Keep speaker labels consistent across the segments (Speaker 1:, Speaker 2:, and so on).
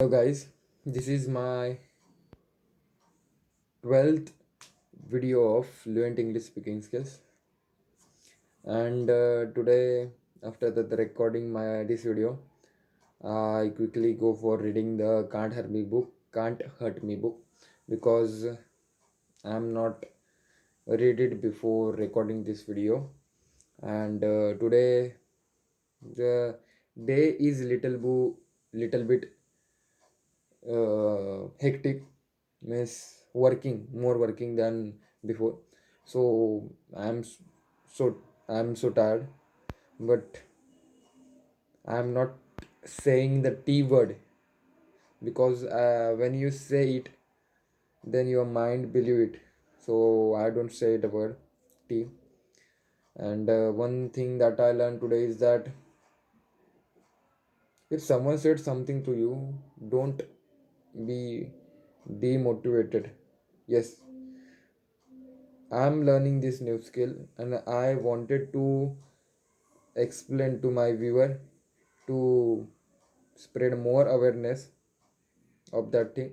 Speaker 1: Hello guys, this is my 12th video of fluent English speaking skills, and today after the recording my this video I quickly go for reading the Can't Hurt Me book because I'm not read it before recording this video. And today the day is little bit hectic, means more working than before. So i'm s- so I'm so tired, but I'm not saying the T word because when you say it, then your mind believe it. So I don't say the word T. And one thing that I learned today is that if someone said something to you, don't be demotivated. Yes, I'm learning this new skill and I wanted to explain to my viewer to spread more awareness of that thing.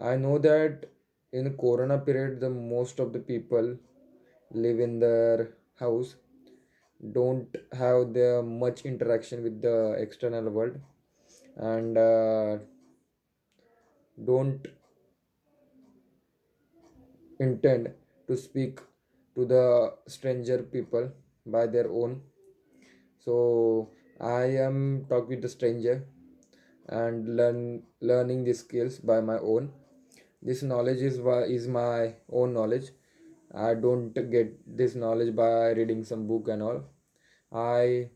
Speaker 1: I know that in corona period the most of the people live in their house, don't have the much interaction with the external world, and don't intend to speak to the stranger people by their own. So I am talk with the stranger and learning these skills by my own. This knowledge is my own knowledge. I don't get this knowledge by reading some book and all. I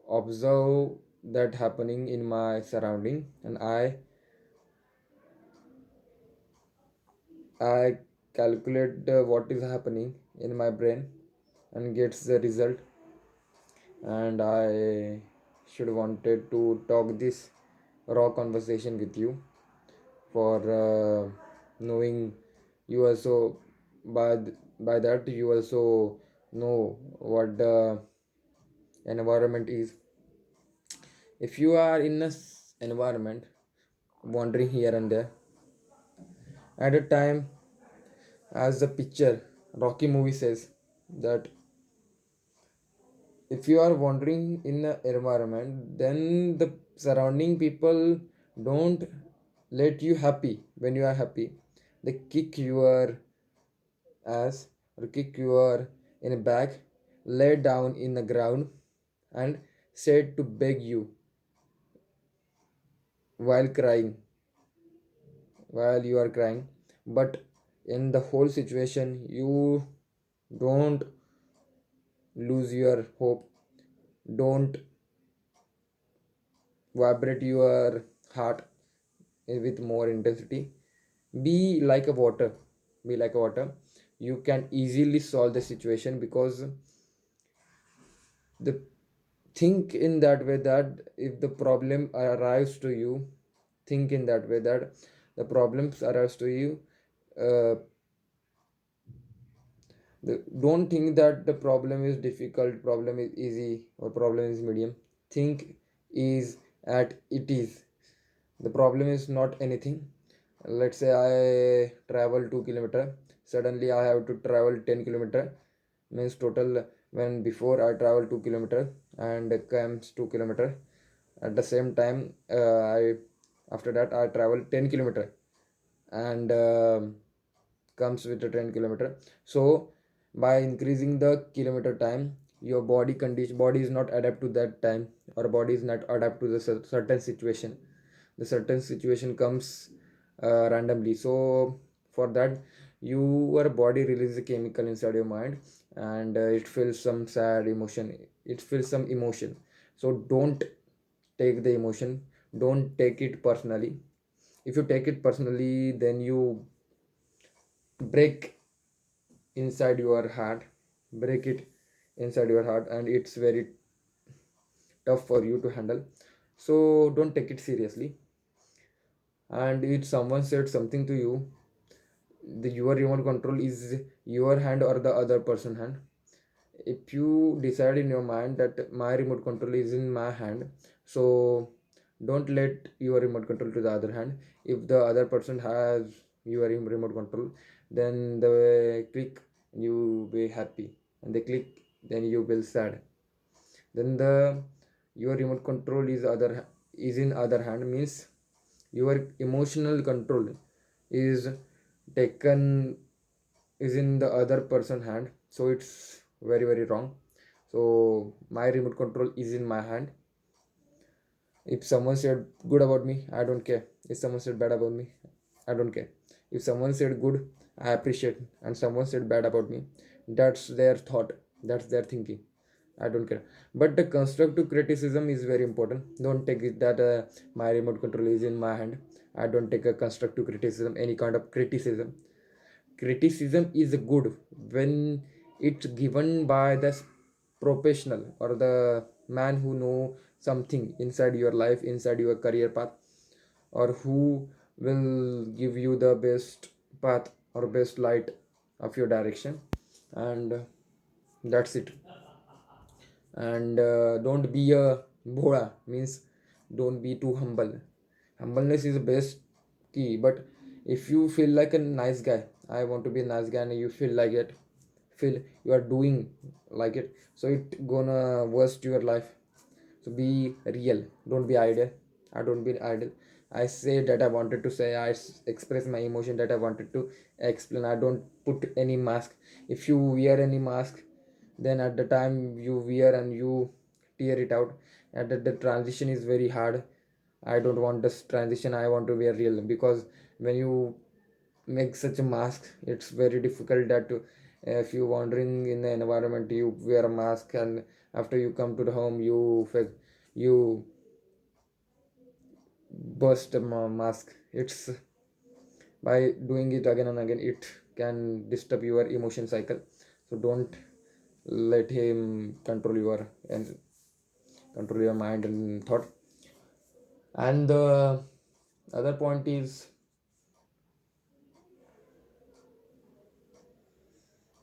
Speaker 1: observe that happening in my surrounding, and I calculate what is happening in my brain and gets the result. And I should wanted to talk this raw conversation with you for knowing you also by that you also know what the environment is. If you are in a environment wandering here and there at a time, as the picture Rocky movie says, that if you are wandering in the environment, then the surrounding people don't let you happy. When you are happy, they kick your ass or kick your in a back, lay down in the ground, and said to beg you while crying, while you are crying. But in the whole situation, you don't lose your hope, don't vibrate your heart with more intensity. Be like a water be like a water. You can easily solve the situation because the think in that way that if the problem arrives to you, think in that way that the problems arrives to you. uh, don't think that the problem is difficult, problem is easy, or problem is medium. Think is at it is. The problem is not anything. Let's say I travel 2 kilometer, suddenly I have to travel 10 kilometer, means total. When before I travel 2 kilometer and comes 2 kilometer, at the same time I after that I travel 10 kilometer and comes with a 10 kilometer. So by increasing the kilometer time, your body is not adapt to that time, or body is not adapt to the certain situation. The certain situation comes randomly. So for that, your body releases a chemical inside your mind, and it feels some sad emotion, it feels some emotion. So don't take the emotion, don't take it personally. If you take it personally, then you break inside your heart, break it inside your heart, and it's very tough for you to handle. So don't take it seriously. And if someone said something to you, the your remote control is your hand or the other person hand. If you decide in your mind that my remote control is in my hand, so Don't let your remote control to the other hand. If the other person has your remote control, then they click, you be happy, and they click, then you will sad. Then the your remote control is in other hand, means your emotional control is taken, is in the other person hand, so it's very very wrong. So my remote control is in my hand. If someone said good about me, I don't care. If someone said bad about me, I don't care. If someone said good, I appreciate, and someone said bad about me, that's their thought, that's their thinking. I don't care. But the constructive criticism is very important. Don't take it that my remote control is in my hand. I don't take a constructive criticism, any kind of criticism. Criticism is good when it's given by the professional or the man who know something inside your life, inside your career path, or who will give you the best path or best light of your direction. And that's it. And don't be a bhola, means don't be too humble. Humbleness is the best key. But if you feel like a nice guy, I want to be a nice guy, and you feel like it, feel you are doing like it, so it gonna worst your life. So be real, don't be idle. I don't be idle. I say that I wanted to say, express my emotion that I wanted to explain. I don't put any mask. If you wear any mask, then at the time you wear and you tear it out, and the transition is very hard. I don't want this transition. I want to wear real, because when you make such a mask, it's very difficult that if you wandering in the environment, you wear a mask, and after you come to the home, you burst the mask. It's by doing it again and again, it can disturb your emotion cycle. So don't let him control your and control your mind and thought. And the other point is,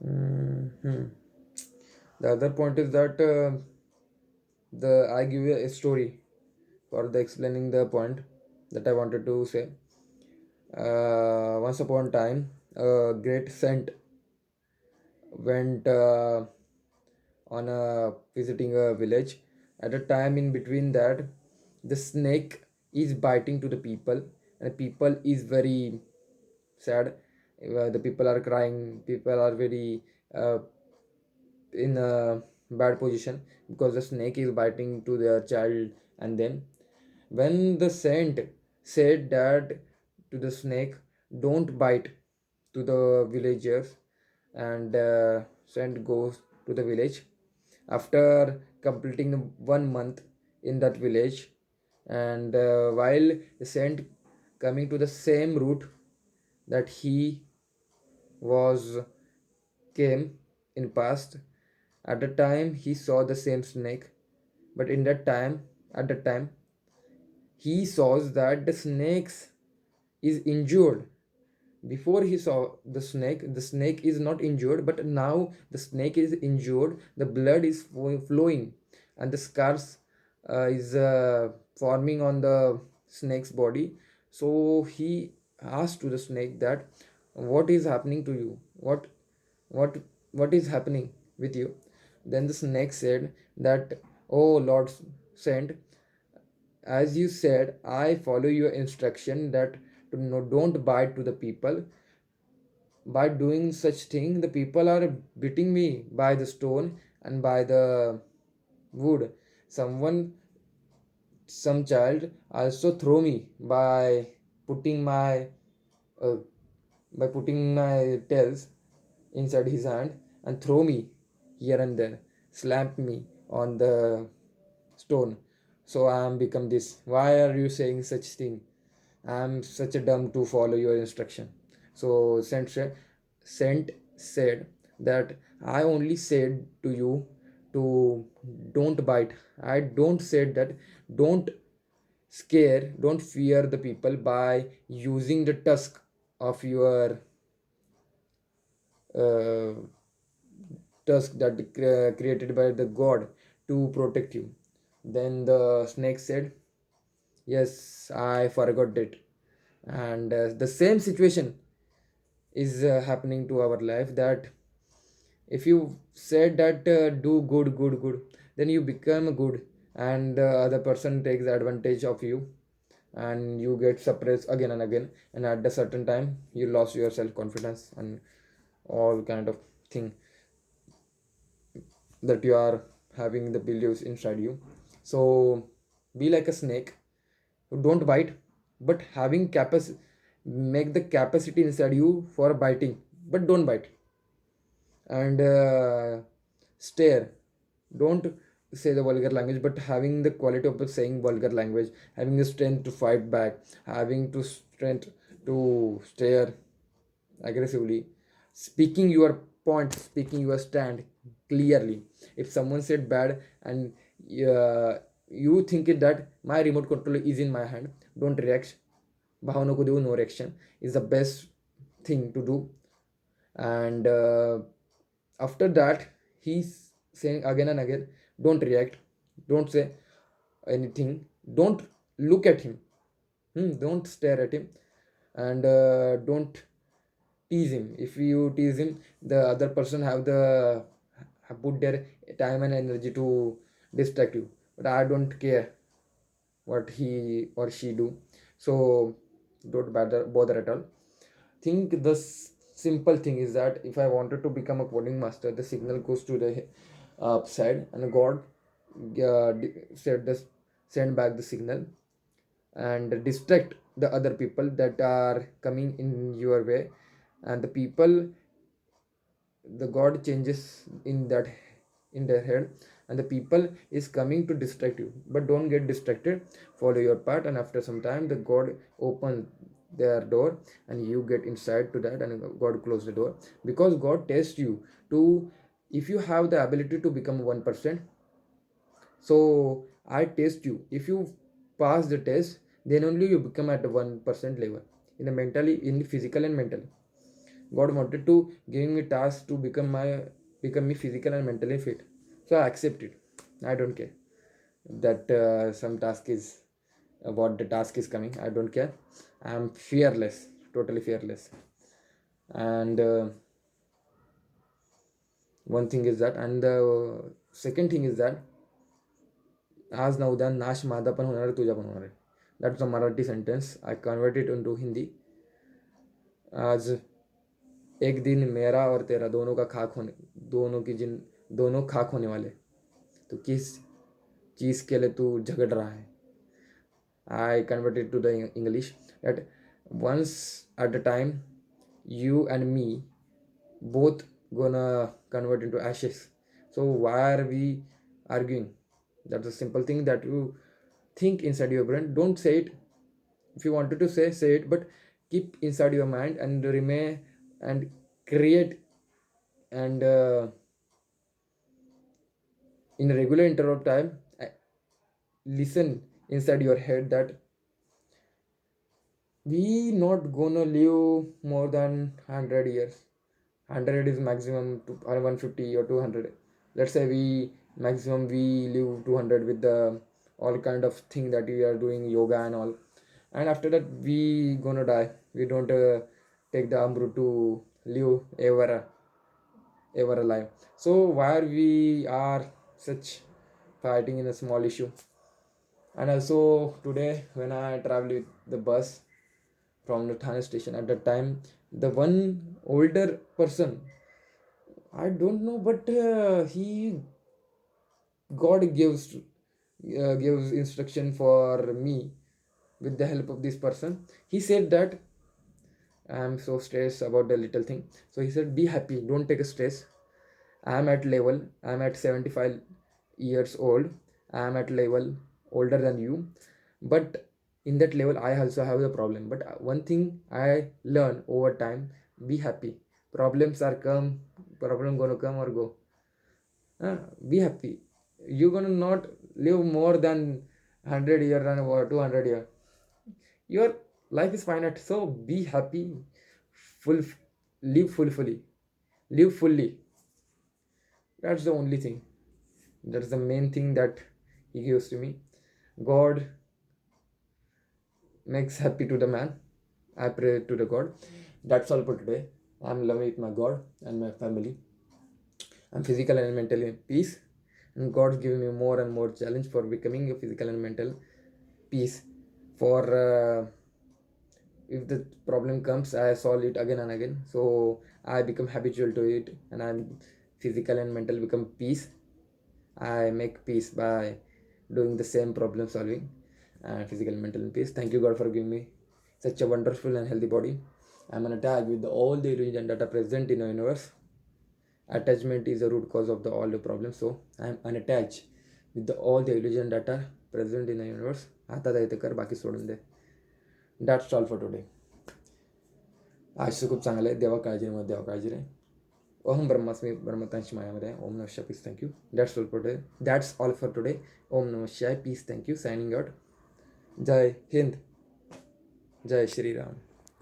Speaker 1: mhm. The other point is that the I give you a story for the explaining the point that I wanted to say. Once upon a time, a great saint went on a visiting a village. At a time in between that, the snake is biting to the people, and people is very sad. The people are crying. People are very uh, in a bad position because the snake is biting to their child. And then when the saint said that to the snake, don't bite to the villagers, and saint goes to the village after completing 1 month in that village. And while the saint coming to the same route that he was came in past, at the time he saw the same snake. But in that time, at that time, he saws that the snake is injured. Before he saw the snake is not injured, but now the snake is injured, the blood is flowing, and the scars is forming on the snake's body. So he asked to the snake that, what is happening to you? What is happening with you? Then the snake said that, oh Lord saint, as you said, I follow your instruction that to no, don't bite to the people. By doing such thing, the people are beating me by the stone and by the wood. Someone, some child also throw me putting my uh, putting my tails inside his hand and throw me here and there, slap me on the stone. So I am become this. Why are you saying such thing? I am such a dumb to follow your instruction. So Saint said that I only said to you to don't bite. I don't said that don't scare, don't fear the people by using the tusk of your uh, tusk that created by the god to protect you. Then the snake said, Yes, I forgot it. And the same situation is happening to our life, that if you said that do good good good, then you become good, and the other person takes advantage of you, and you get suppressed again and again, and at a certain time you lost your self confidence and all kind of thing that you are having the beliefs inside you. So be like a snake, don't bite, but having capacity, make the capacity inside you for biting, but don't bite. And stare, don't say the vulgar language, but having the quality of saying vulgar language, having the strength to fight back, having to strength to stare aggressively, speaking your point, speaking your stand clearly. If someone said bad, and you think it that my remote control is in my hand, don't react. भावना को do no reaction is the best thing to do. And after that, he's saying again and again, don't react, don't say anything, don't look at him. Don't stare at him, and don't tease him. If you tease him, the other person have put their time and energy to distract you, but I don't care what he or she do. So don't bother at all. Think the simple thing is that if I wanted to become a coding master, the signal goes to the upside, and God said this, send back the signal and distract the other people that are coming in your way. And the people, the God changes in that, in their head, and the people is coming to distract you, but don't get distracted, follow your path, and after some time the God open their door, and you get inside to that, and God close the door, because God tests you to, if you have the ability to become 1%. So I test you, if you pass the test, then only you become at the 1% level, in the mentally, in the physical and mental. God wanted to give me task to become me physical and mentally fit. So I accept it. I don't care that some task is what the task is coming. I don't care. I'm fearless, totally fearless. And one thing is that, and the second thing is that, आज ना उद्या नाश माझा पण होणार आहे, तुझ्या पण होणार आहे. That's a Marathi sentence. I convert it into Hindi. आज एक दिन मेरा और तेरा दोनों का खाक होने, दोनों की जिन दोनों खाक होने वाले. तो किस चीज़ के लिए तू झगड़ रहा है? I converted to the English that once at a time, you and me both gonna convert into ashes. So why are we arguing? That's a simple thing that you think inside your brain. Don't say it. If you wanted to say it, but keep inside your mind and remain and create, and in a regular interval of time, listen inside your head that we not gonna live more than 100 years. 100 is maximum to, or 150 or 200. Let's say we maximum we live 200 with the all kind of thing that we are doing yoga and all, and after that we gonna die. We don't take the amru to live ever alive. So why we are such fighting in a small issue? And also today when I travel with the bus from the Thane station, at that time the one older person, I don't know, but he, God gives instruction for me with the help of this person. He said that I'm so stressed about the little thing. So he said, be happy, don't take a stress. I'm at level, I'm at 75 years old. I'm at level older than you. But in that level, I also have a problem. But one thing I learn over time, be happy. Problems are come, problem gonna come or go. Be happy. You're gonna not live more than 100 years or 200 years. Your life is finite, so be happy. Full, live fully, live fully. That's the only thing. That's the main thing that he gives to me. God makes happy to the man. I pray to the God. That's all for today. I'm loving with my God and my family. I'm physical and mentally in peace, and God's giving me more and more challenge for becoming a physical and mental peace. For if the problem comes, I solve it again and again. So I become habitual to it, and I'm physical and mental become peace. I make peace by doing the same problem solving and physical and mental peace. Thank you God for giving me such a wonderful and healthy body. I'm unattached with all the illusion that are present in the universe. Attachment is the root cause of all the problems. So I'm unattached with all the illusion that are present in the universe. आता जायचं कर बाकी सोडून दे. That's all for today. आजचं खूप चांगलं आहे. देवा काळजी मध्ये देवा काळजी रे. ओम ब्रह्मास्मी ब्रह्मतांशी मायामध्ये ओम नमः शिवाय peace thank you. That's all for today. ओम नमः शिवाय पीस थँक्यू. Signing out. जय हिंद. जय श्रीराम.